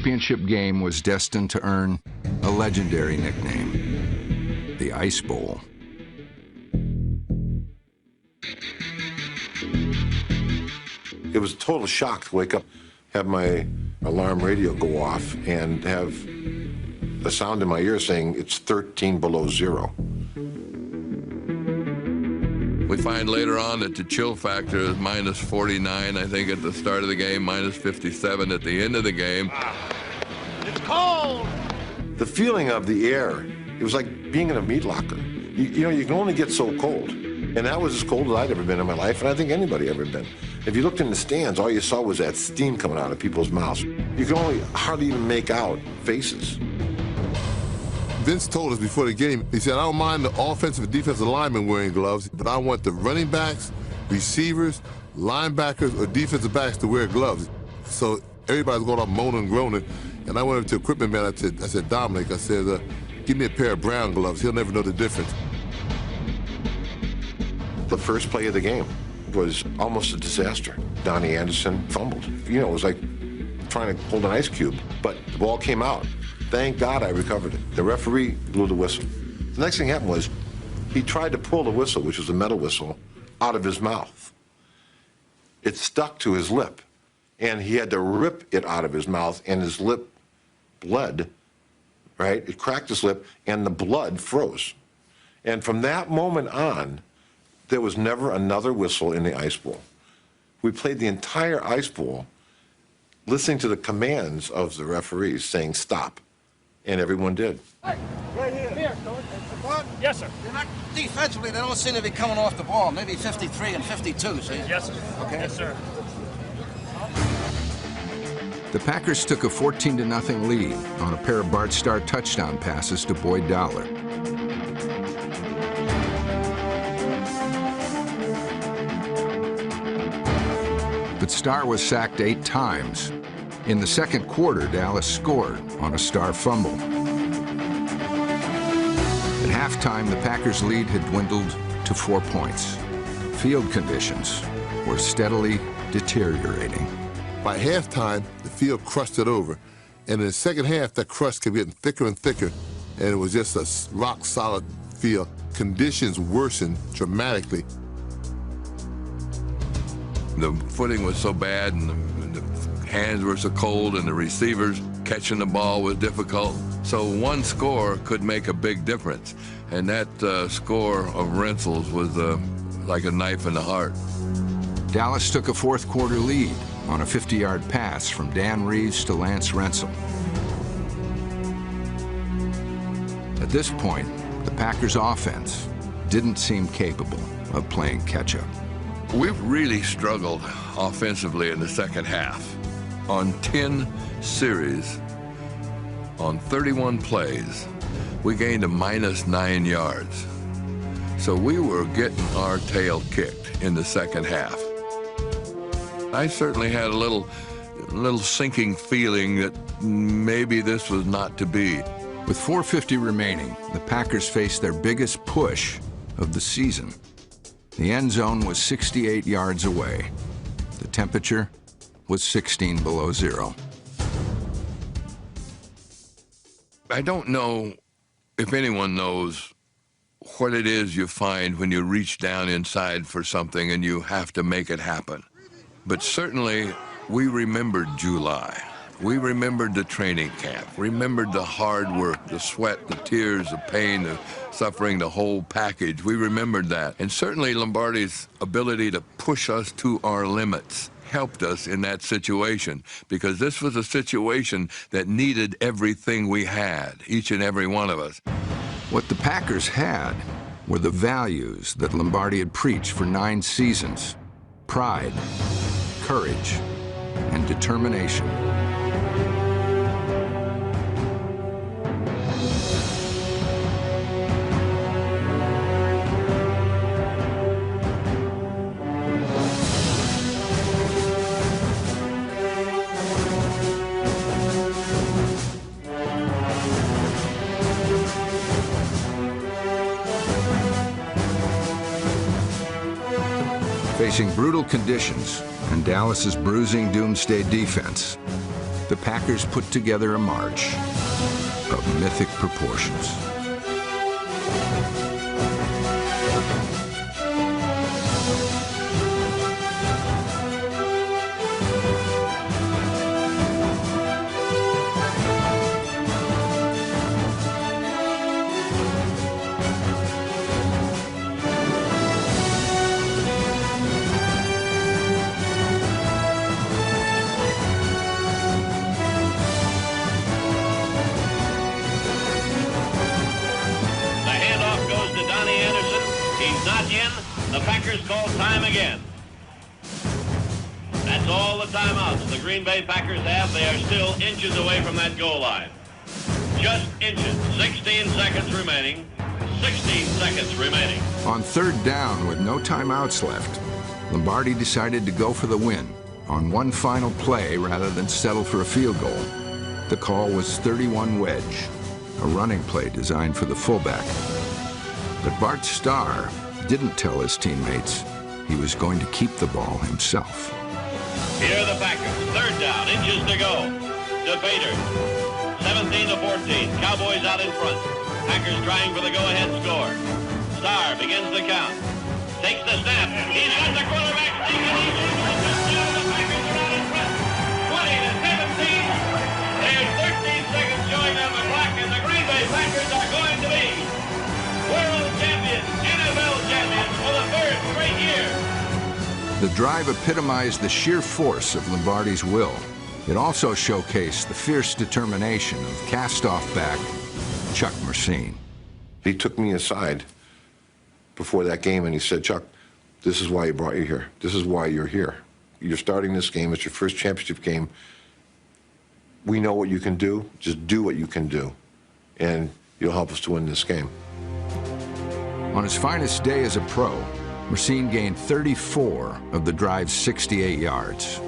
Championship game was destined to earn a legendary nickname, the Ice Bowl. It was a total shock to wake up, have my alarm radio go off, and have a sound in my ear saying it's 13 below zero. We find later on that the chill factor is minus 49, I think, at the start of the game, minus 57 at the end of the game. It's cold! The feeling of the air, it was like being in a meat locker. You know, you can only get so cold. And that was as cold as I'd ever been in my life, and I think anybody ever been. If you looked in the stands, all you saw was that steam coming out of people's mouths. You could only hardly even make out faces. Vince told us before the game, he said, I don't mind the offensive and defensive linemen wearing gloves, but I want the running backs, receivers, linebackers, or defensive backs to wear gloves. So everybody's going up moaning and groaning, and I went up to the equipment man, I said, Dominic, I said, give me a pair of brown gloves. He'll never know the difference. The first play of the game was almost a disaster. Donnie Anderson fumbled. You know, it was like trying to hold an ice cube, but the ball came out. Thank God I recovered it. The referee blew the whistle. The next thing happened was he tried to pull the whistle, which was a metal whistle, out of his mouth. It stuck to his lip, and he had to rip it out of his mouth, and his lip bled, right? It cracked his lip, and the blood froze. And from that moment on, there was never another whistle in the Ice Bowl. We played the entire Ice Bowl listening to the commands of the referees saying stop, and everyone did. Hey, right here. Yes, sir. You're not, defensively, they don't seem to be coming off the ball. Maybe 53 and 52, see? Yes, sir. Okay. Yes, sir. The Packers took a 14-0 lead on a pair of Bart Starr touchdown passes to Boyd Dowler. But Starr was sacked 8 times. In the second quarter, Dallas scored on a Starr fumble. At halftime, the Packers' lead had dwindled to 4 points. Field conditions were steadily deteriorating. By halftime, the field crushed it over. And in the second half, that crust kept getting thicker and thicker, and it was just a rock-solid field. Conditions worsened dramatically. The footing was so bad, and the hands were so cold, and the receivers catching the ball was difficult. So one score could make a big difference, and that score of Rensel's was like a knife in the heart. Dallas took a fourth quarter lead on a 50-yard pass from Dan Reeves to Lance Rensel. At this point, the Packers' offense didn't seem capable of playing catch-up. We've really struggled offensively in the second half. On 10 series, on 31 plays, we gained a -9 yards. So we were getting our tail kicked in the second half. I certainly had a little sinking feeling that maybe this was not to be. With 4:50 remaining, the Packers faced their biggest push of the season. The end zone was 68 yards away. The temperature was 16 below zero. I don't know if anyone knows what it is you find when you reach down inside for something and you have to make it happen. But certainly, we remembered July. We remembered the training camp, remembered the hard work, the sweat, the tears, the pain, the suffering, the whole package. We remembered that. And certainly Lombardi's ability to push us to our limits helped us in that situation, because this was a situation that needed everything we had, each and every one of us. What the Packers had were the values that Lombardi had preached for 9 seasons: pride, courage, and determination. Facing brutal conditions and Dallas's bruising doomsday defense, the Packers put together a march of mythic proportions. The Packers call time again. That's all the timeouts the Green Bay Packers have. They are still inches away from that goal line. Just inches. 16 seconds remaining. 16 seconds remaining. On third down with no timeouts left, Lombardi decided to go for the win on one final play rather than settle for a field goal. The call was 31 wedge, a running play designed for the fullback. But Bart Starr didn't tell his teammates he was going to keep the ball himself. Here are the Packers. Third down, inches to go. To Bader. 17-14. Cowboys out in front. Packers trying for the go-ahead score. Starr begins the count. Takes the snap. He's got the quarterback sneaking. He's in for the touchdown. The Packers are out in front. 20-17. There's 13 seconds showing on the clock, and the Green Bay Packers are going to be world champions, NFL champions for the third straight year. The drive epitomized the sheer force of Lombardi's will. It also showcased the fierce determination of cast-off back Chuck Mercene. He took me aside before that game and he said, Chuck, this is why he brought you here. This is why you're here. You're starting this game. It's your first championship game. We know what you can do. Just do what you can do, and you'll help us to win this game. On his finest day as a pro, Mercene gained 34 of the drive's 68 yards.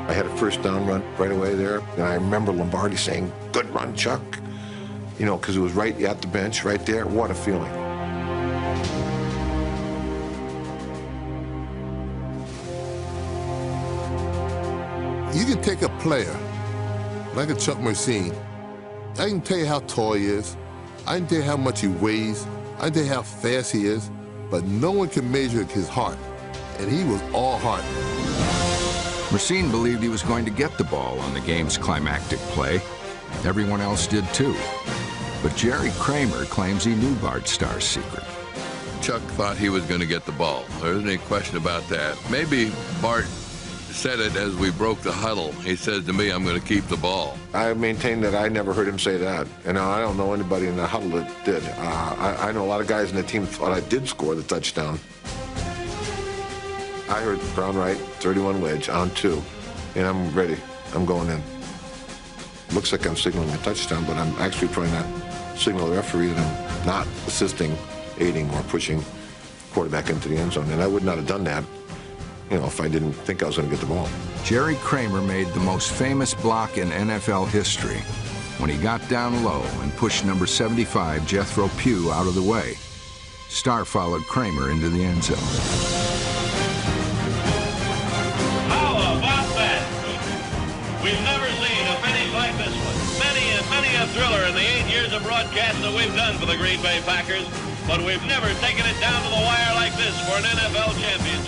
I had a first down run right away there, and I remember Lombardi saying, good run, Chuck. You know, because it was right at the bench, right there. What a feeling. You can take a player like a Chuck Mercene. I can tell you how tall he is. I can tell you how much he weighs. I can tell you how fast he is. But no one can measure his heart. And he was all heart. Mercene believed he was going to get the ball on the game's climactic play. Everyone else did too. But Jerry Kramer claims he knew Bart Starr's secret. Chuck thought he was going to get the ball. There isn't any question about that. Maybe Bart said it as we broke the huddle. He said to me, I'm going to keep the ball. I maintain that I never heard him say that. And I don't know anybody in the huddle that did. I know a lot of guys in the team thought I did score the touchdown. I heard Brown right, 31 wedge on 2, and I'm ready. I'm going in. Looks like I'm signaling a touchdown, but I'm actually trying to signal the referee that I'm not assisting, aiding, or pushing quarterback into the end zone. And I would not have done that, you know, if I didn't think I was going to get the ball. Jerry Kramer made the most famous block in NFL history when he got down low and pushed number 75, Jethro Pugh, out of the way. Starr followed Kramer into the end zone. How about that? We've never seen a finish like this one. Many a thriller in the 8 years of broadcast that we've done for the Green Bay Packers, but we've never taken it down to the wire like this for an NFL championship.